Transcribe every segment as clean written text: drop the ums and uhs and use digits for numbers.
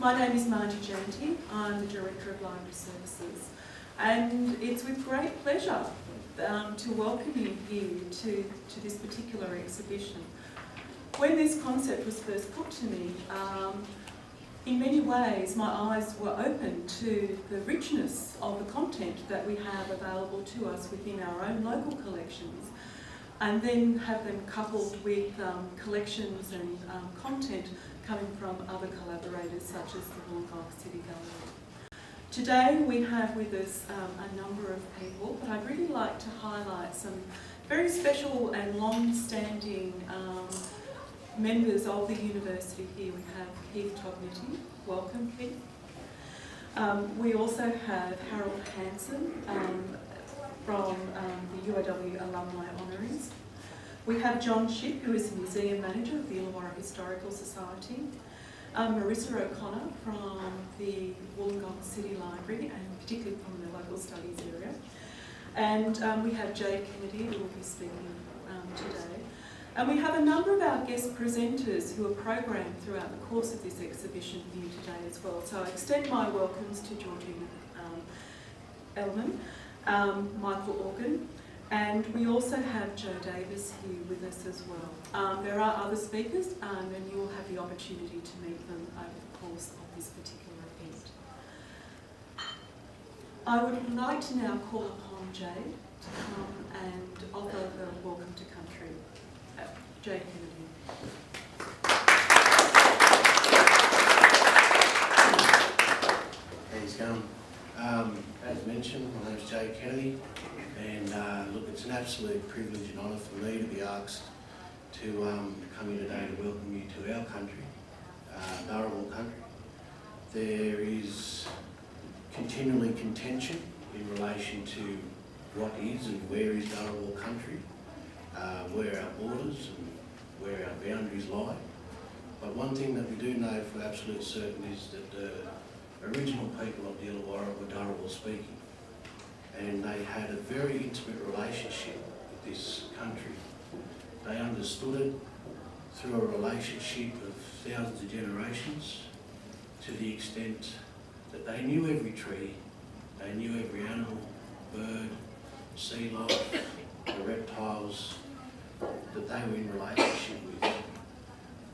My name is Margie Jantti. I'm the Director of Library Services, and it's with great pleasure to welcome you here to this particular exhibition. When this concept was first put to me, in many ways my eyes were open to the richness of the content that we have available to us within our own local collections, and then have them coupled with collections and content coming from other collaborators such as the Wollongong City Gallery. Today we have with us a number of people, but I'd really like to highlight some very special and long-standing members of the university here. We have Keith Tognetti. Welcome, Keith. We also have Harold Hansen from the UOW Alumni Honorees. We have John Shipp, who is the Museum Manager of the Illawarra Historical Society. Marissa O'Connor from the Wollongong City Library, and particularly from the Local Studies area. And we have Jade Kennedy, who will be speaking today. And we have a number of our guest presenters who are programmed throughout the course of this exhibition here today as well. So I extend my welcomes to Georgina Ellman, Michael Organ, and we also have Joe Davis here with us as well. There are other speakers, and you will have the opportunity to meet them over the course of this particular event. I would like to now call upon Jade to come and offer the welcome to country. Jade Kennedy. How's it going? As mentioned, my name is Jade Kennedy, and look, it's an absolute privilege and honour for me to be asked to come here today to welcome you to our country, Dharawal country. There is continually contention in relation to what is and where is Dharawal country, where our borders and where our boundaries lie. But one thing that we do know for absolute certain is that the original people of the Illawarra were Dharawal speaking, and they had a very intimate relationship with this country. They understood it through a relationship of thousands of generations, to the extent that they knew every tree, they knew every animal, bird, sea life, the reptiles that they were in relationship with.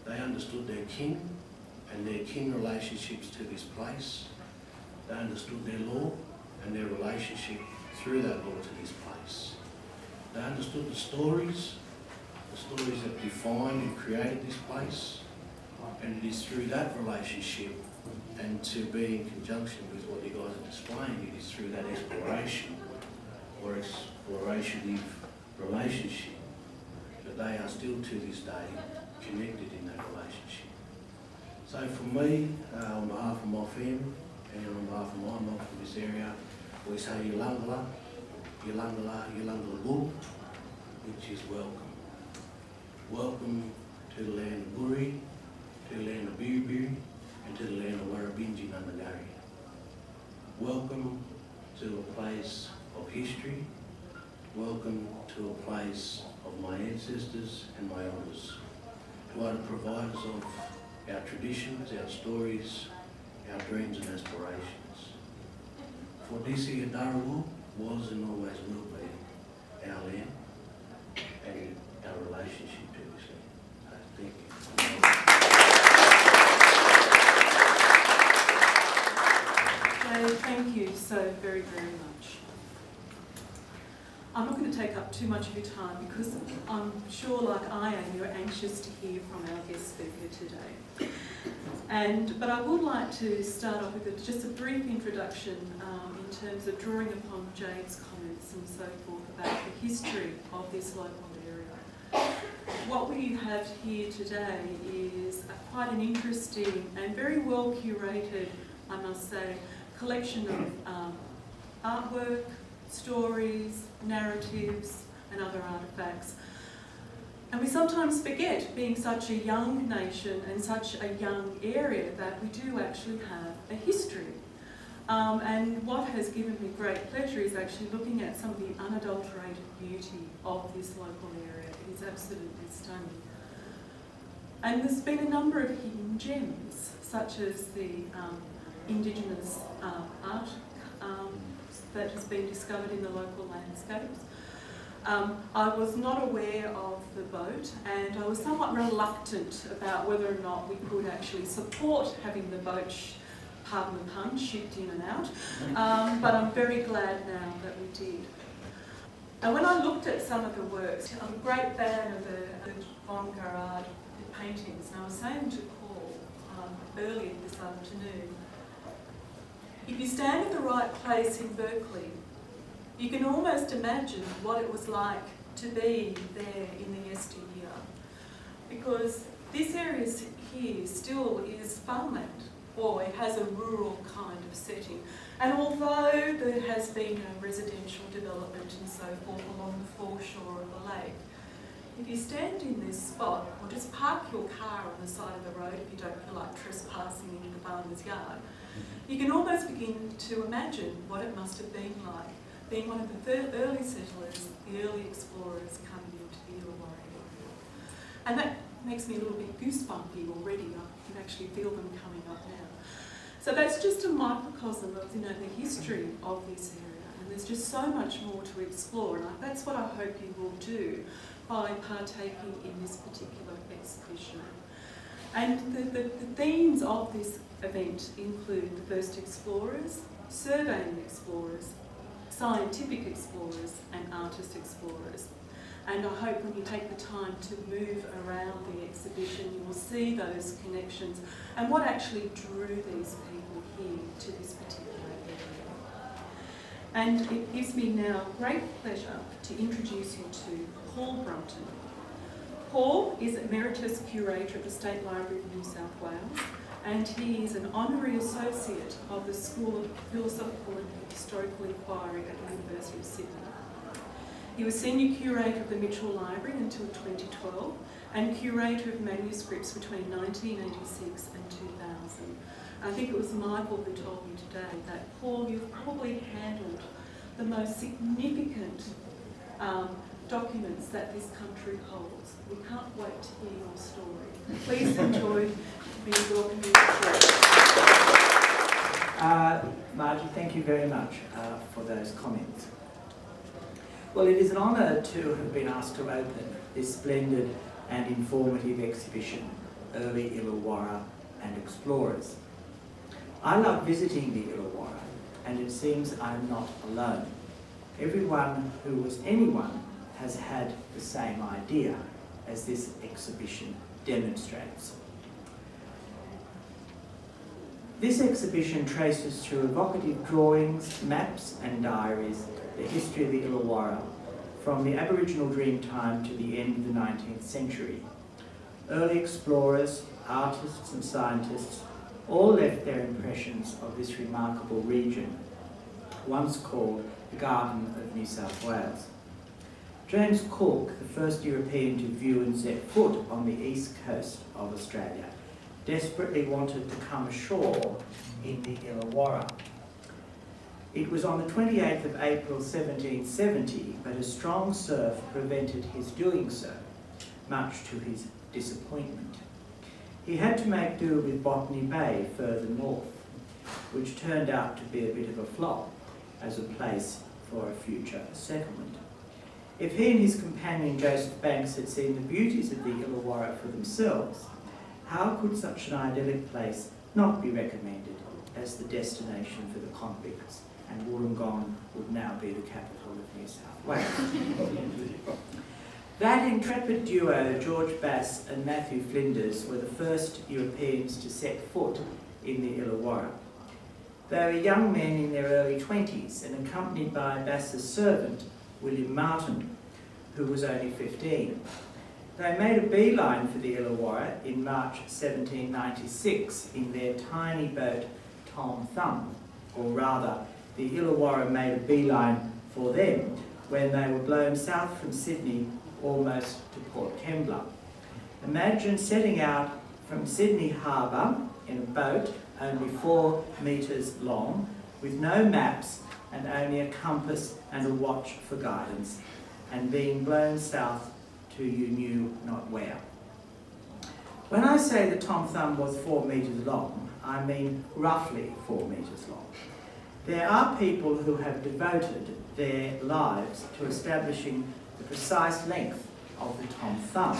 They understood their kin and their kin relationships to this place. They understood their law and their relationship through that law to this place. They understood the stories that defined and created this place, and it is through that relationship, and to be in conjunction with what you guys are displaying, it is through that exploration or explorative relationship that they are still to this day connected in that relationship. So for me, on behalf of my family and on behalf of my mum from this area, we say Yulangala, Yulangala, Yulangala, which is welcome. Welcome to the land of Buri, to the land of Biribiri, and to the land of Warrabinji Nandagari. Welcome to a place of history. Welcome to a place of my ancestors and my elders, who are the providers of our traditions, our stories, our dreams and aspirations. For this here Dharawal was and always will be our land and our relationship to this land. So thank you. Jade, thank you so very, very much. I'm not going to take up too much of your time because I'm sure, like I am, you're anxious to hear from our guest speaker today. But I would like to start off with just a brief introduction in terms of drawing upon Jade's comments and so forth about the history of this local area. What we have here today is quite an interesting and very well curated, I must say, collection of artwork, stories, narratives and other artefacts. And we sometimes forget, being such a young nation and such a young area, that we do actually have a history. And what has given me great pleasure is actually looking at some of the unadulterated beauty of this local area. It is absolutely stunning. And there's been a number of hidden gems, such as the Indigenous art that has been discovered in the local landscapes. I was not aware of the boat, and I was somewhat reluctant about whether or not we could actually support having the boat, pardon the pun, shipped in and out, but I'm very glad now that we did. And when I looked at some of the works, I'm a great fan of the avant-garde paintings, and I was saying to Paul earlier this afternoon, if you stand in the right place in Berkeley, you can almost imagine what it was like to be there in the yesteryear, because this area here still is farmland, or it has a rural kind of setting. And although there has been a residential development and so forth along the foreshore of the lake, if you stand in this spot, or just park your car on the side of the road if you don't feel like trespassing into the farmer's yard, you can almost begin to imagine what it must have been like, being one of the early settlers, the early explorers coming into the Illawarra area. And that makes me a little bit goosebumpy already. I can actually feel them coming up now. So that's just a microcosm of the history of this area, and there's just so much more to explore, and that's what I hope you will do by partaking in this particular exhibition. And the themes of this event include the first explorers, surveying explorers, scientific explorers and artist explorers. And I hope when you take the time to move around the exhibition, you will see those connections and what actually drew these people here to this particular area. And it gives me now great pleasure to introduce you to Paul Brunton. Paul is Emeritus Curator at the State Library of New South Wales, and he is an Honorary Associate of the School of Philosophical and Historical Inquiry at the University of Sydney. He was Senior Curator of the Mitchell Library until 2012 and Curator of Manuscripts between 1986 and 2000. I think it was Michael who told me today that, Paul, you've probably handled the most significant documents that this country holds. We can't wait to hear your story. Please enjoy being welcomed to the show. Margie, thank you very much for those comments. Well, it is an honour to have been asked to open this splendid and informative exhibition, Early Illawarra and Explorers. I love visiting the Illawarra, and it seems I'm not alone. Everyone who was anyone has had the same idea, as this exhibition demonstrates. This exhibition traces through evocative drawings, maps and diaries the history of the Illawarra, from the Aboriginal Dreamtime to the end of the 19th century. Early explorers, artists and scientists all left their impressions of this remarkable region, once called the Garden of New South Wales. James Cook, the first European to view and set foot on the east coast of Australia, desperately wanted to come ashore in the Illawarra. It was on the 28th of April 1770, but a strong surf prevented his doing so, much to his disappointment. He had to make do with Botany Bay further north, which turned out to be a bit of a flop as a place for a future settlement. If he and his companion Joseph Banks had seen the beauties of the Illawarra for themselves, how could such an idyllic place not be recommended as the destination for the convicts, and Wollongong would now be the capital of New South Wales? That intrepid duo, George Bass and Matthew Flinders, were the first Europeans to set foot in the Illawarra. They were young men in their early 20s and accompanied by Bass's servant, William Martin, who was only 15. They made a beeline for the Illawarra in March 1796 in their tiny boat Tom Thumb, or rather, the Illawarra made a beeline for them when they were blown south from Sydney almost to Port Kembla. Imagine setting out from Sydney Harbour in a boat only 4 metres long, with no maps and only a compass and a watch for guidance, and being blown south to you knew not where. When I say that Tom Thumb was 4 metres long, I mean roughly 4 metres long. There are people who have devoted their lives to establishing the precise length of the Tom Thumb.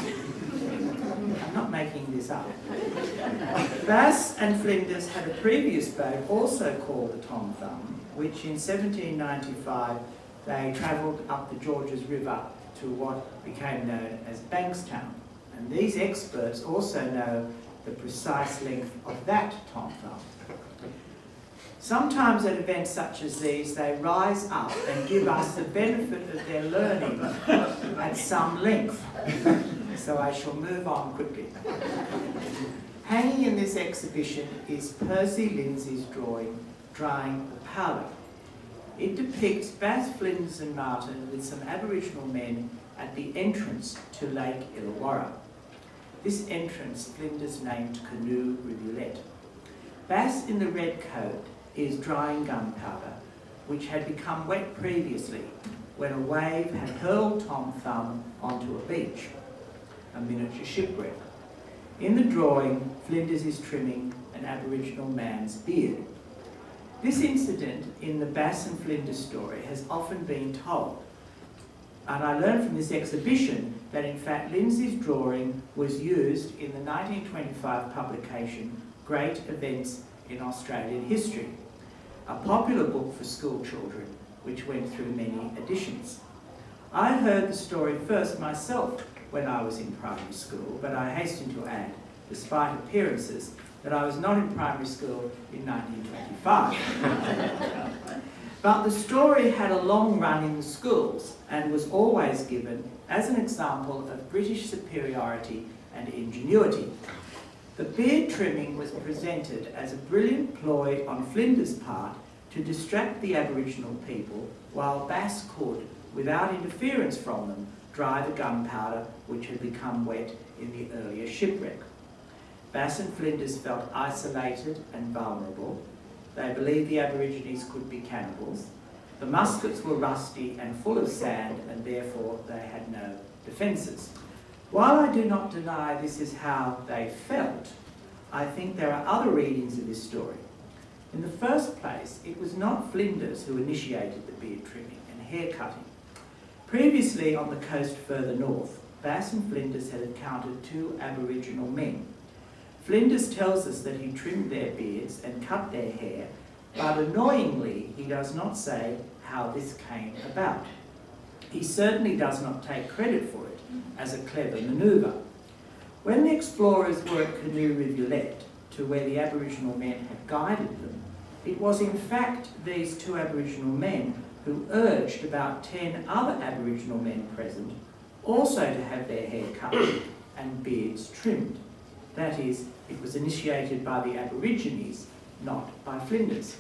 I'm not making this up. Bass and Flinders had a previous boat also called the Tom Thumb, which in 1795 they travelled up the Georges River to what became known as Bankstown. And these experts also know the precise length of that Tom Thumb. Sometimes at events such as these, they rise up and give us the benefit of their learning at some length. So I shall move on quickly. Hanging in this exhibition is Percy Lindsay's drawing, Drying the Powder. It depicts Bass, Flinders and Martin with some Aboriginal men at the entrance to Lake Illawarra. This entrance Flinders named Canoe Rivulet. Bass in the red coat is drying gunpowder, which had become wet previously when a wave had hurled Tom Thumb onto a beach, a miniature shipwreck. In the drawing, Flinders is trimming an Aboriginal man's beard. This incident in the Bass and Flinders story has often been told, and I learned from this exhibition that in fact Lindsay's drawing was used in the 1925 publication Great Events in Australian History, a popular book for school children which went through many editions. I heard the story first myself when I was in primary school, but I hasten to add, despite appearances, that I was not in primary school in 1925. But the story had a long run in the schools and was always given as an example of British superiority and ingenuity. The beard trimming was presented as a brilliant ploy on Flinders' part to distract the Aboriginal people, while Bass could, without interference from them, dry the gunpowder which had become wet in the earlier shipwreck. Bass and Flinders felt isolated and vulnerable. They believed the Aborigines could be cannibals. The muskets were rusty and full of sand, and therefore they had no defences. While I do not deny this is how they felt, I think there are other readings of this story. In the first place, it was not Flinders who initiated the beard trimming and hair cutting. Previously, on the coast further north, Bass and Flinders had encountered 2 Aboriginal men. Flinders tells us that he trimmed their beards and cut their hair, but annoyingly, he does not say how this came about. He certainly does not take credit for it as a clever manoeuvre. When the explorers were at Canoe Rivulet, to where the Aboriginal men had guided them, it was in fact these 2 Aboriginal men who urged about 10 other Aboriginal men present also to have their hair cut and beards trimmed. That is, it was initiated by the Aborigines, not by Flinders.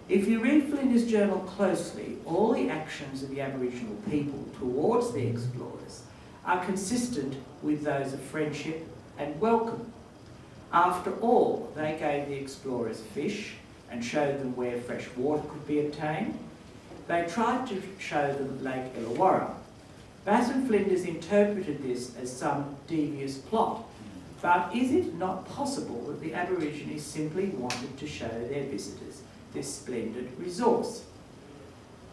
If you read Flinders' journal closely, all the actions of the Aboriginal people towards the explorers are consistent with those of friendship and welcome. After all, they gave the explorers fish and showed them where fresh water could be obtained. They tried to show them Lake Illawarra. Bass and Flinders interpreted this as some devious plot, but is it not possible that the Aborigines simply wanted to show their visitors this splendid resource?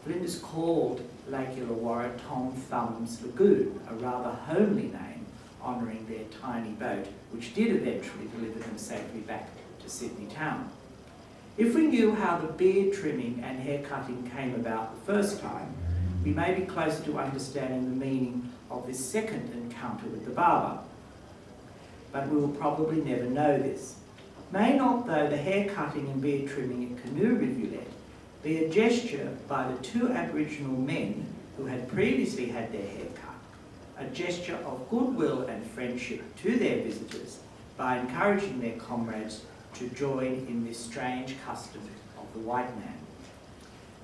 Flinders called Lake Illawarra Tom Thumb's Lagoon, a rather homely name, honouring their tiny boat, which did eventually deliver them safely back to Sydney town. If we knew how the beard trimming and hair cutting came about the first time, we may be closer to understanding the meaning of this second encounter with the barber. But we will probably never know this. May not, though, the hair cutting and beard trimming at Canoe Rivulet be a gesture by the 2 Aboriginal men who had previously had their hair cut, a gesture of goodwill and friendship to their visitors by encouraging their comrades to join in this strange custom of the white man.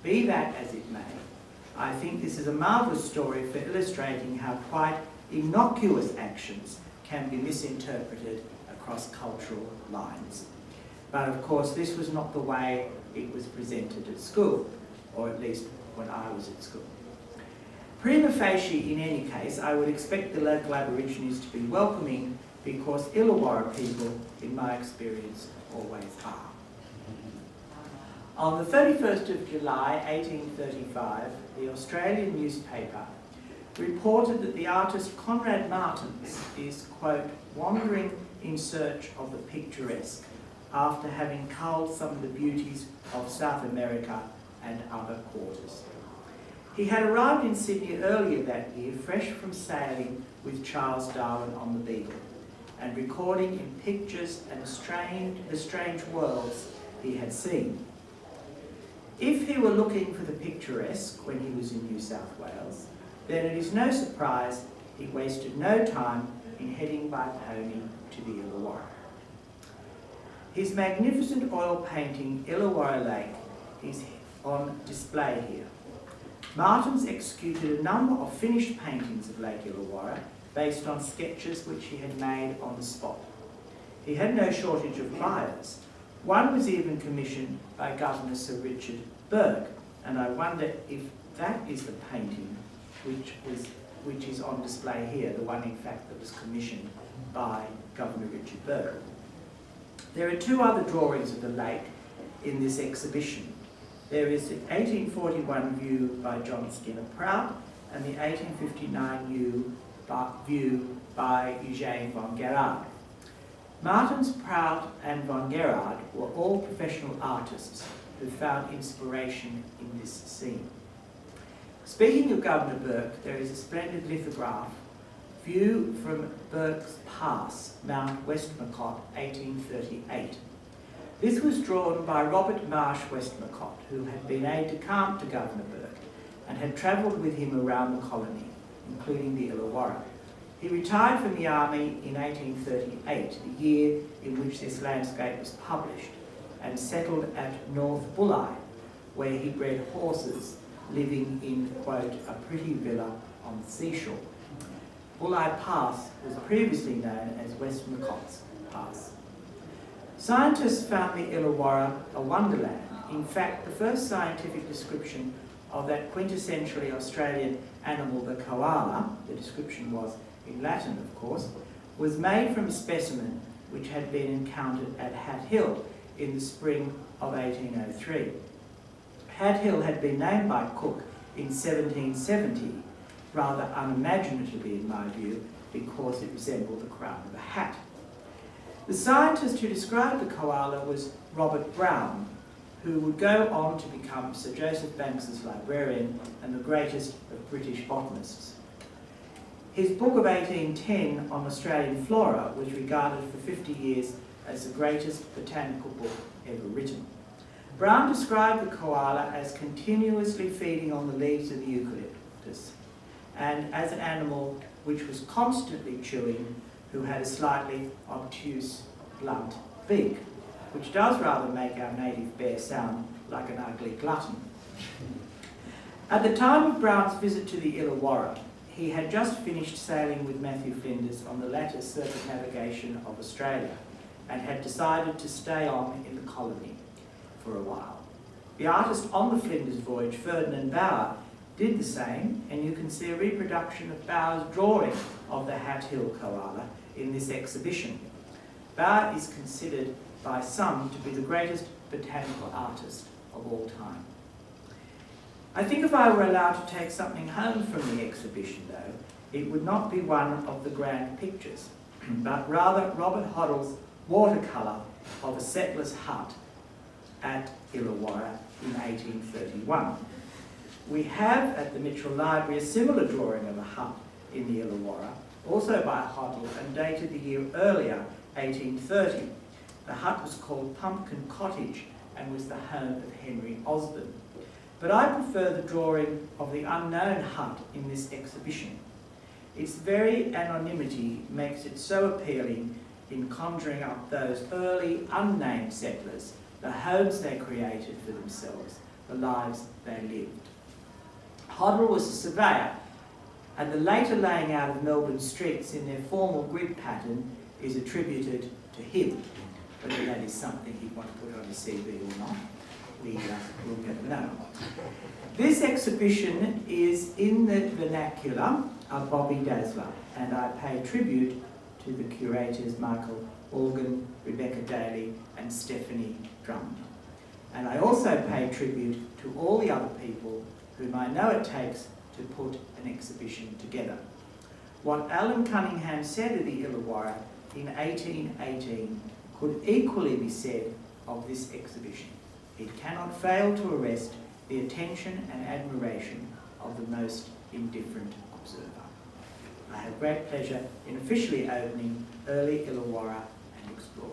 Be that as it may, I think this is a marvellous story for illustrating how quite innocuous actions can be misinterpreted across cultural lines. But of course, this was not the way it was presented at school, or at least when I was at school. Prima facie, in any case, I would expect the local Aborigines to be welcoming because Illawarra people, in my experience, always are. On the 31st of July 1835, the Australian newspaper reported that the artist Conrad Martins is, quote, wandering in search of the picturesque after having culled some of the beauties of South America and other quarters. He had arrived in Sydney earlier that year, fresh from sailing with Charles Darwin on the Beagle, and recording in pictures and the strange worlds he had seen. If he were looking for the picturesque when he was in New South Wales, then it is no surprise he wasted no time in heading by pony to the Illawarra. His magnificent oil painting, Illawarra Lake, is on display here. Martins executed a number of finished paintings of Lake Illawarra based on sketches which he had made on the spot. He had no shortage of buyers. One was even commissioned by Governor Sir Richard Burke, and I wonder if that is the painting which is on display here, the one in fact that was commissioned by Governor Richard Burke. There are two other drawings of the lake in this exhibition. There is the 1841 view by John Skinner Prout and the 1859 view by Eugène von Gerard. Martins, Prout and von Gerard were all professional artists who found inspiration in this scene. Speaking of Governor Burke, there is a splendid lithograph, view from Burke's Pass, Mount Westmacott, 1838. This was drawn by Robert Marsh Westmacott, who had been aide-de-camp to Governor Burke and had travelled with him around the colony, including the Illawarra. He retired from the army in 1838, the year in which this landscape was published, and settled at North Bulli, where he bred horses, living in, quote, a pretty villa on the seashore. Bulli Pass was previously known as Westmacott's Pass. Scientists found the Illawarra a wonderland. In fact, the first scientific description of that quintessentially Australian animal, the koala, the description was in Latin, of course, was made from a specimen which had been encountered at Hat Hill in the spring of 1803. Hat Hill had been named by Cook in 1770, rather unimaginatively in my view, because it resembled the crown of a hat. The scientist who described the koala was Robert Brown, who would go on to become Sir Joseph Banks's librarian and the greatest of British botanists. His book of 1810 on Australian flora was regarded for 50 years as the greatest botanical book ever written. Brown described the koala as continuously feeding on the leaves of the eucalyptus and as an animal which was constantly chewing, who had a slightly obtuse, blunt beak, which does rather make our native bear sound like an ugly glutton. At the time of Brown's visit to the Illawarra, he had just finished sailing with Matthew Flinders on the latter's circumnavigation of Australia and had decided to stay on in the colony for a while. The artist on the Flinders voyage, Ferdinand Bauer, did the same, and you can see a reproduction of Bauer's drawing of the Hat Hill koala in this exhibition. Bauer is considered by some to be the greatest botanical artist of all time. I think if I were allowed to take something home from the exhibition, though, it would not be one of the grand pictures, but rather Robert Hoddle's watercolour of a settler's hut at Illawarra in 1831. We have at the Mitchell Library a similar drawing of a hut in the Illawarra, also by Hoddle and dated the year earlier, 1830. The hut was called Pumpkin Cottage and was the home of Henry Osborne. But I prefer the drawing of the unknown hut in this exhibition. Its very anonymity makes it so appealing in conjuring up those early unnamed settlers, the homes they created for themselves, the lives they lived. Hoddle was a surveyor, and the later laying out of Melbourne streets in their formal grid pattern is attributed to him. Whether that is something he'd want to put on his CV or not, we'll never know. This exhibition is in the vernacular of Bobby Dazzler, and I pay tribute to the curators Michael Organ, Rebecca Daly and Stephanie Drummond. And I also pay tribute to all the other people whom I know it takes to put an exhibition together. What Alan Cunningham said of the Illawarra in 1818 could equally be said of this exhibition. It cannot fail to arrest the attention and admiration of the most indifferent observer. I have great pleasure in officially opening Early Illawarra and Explore.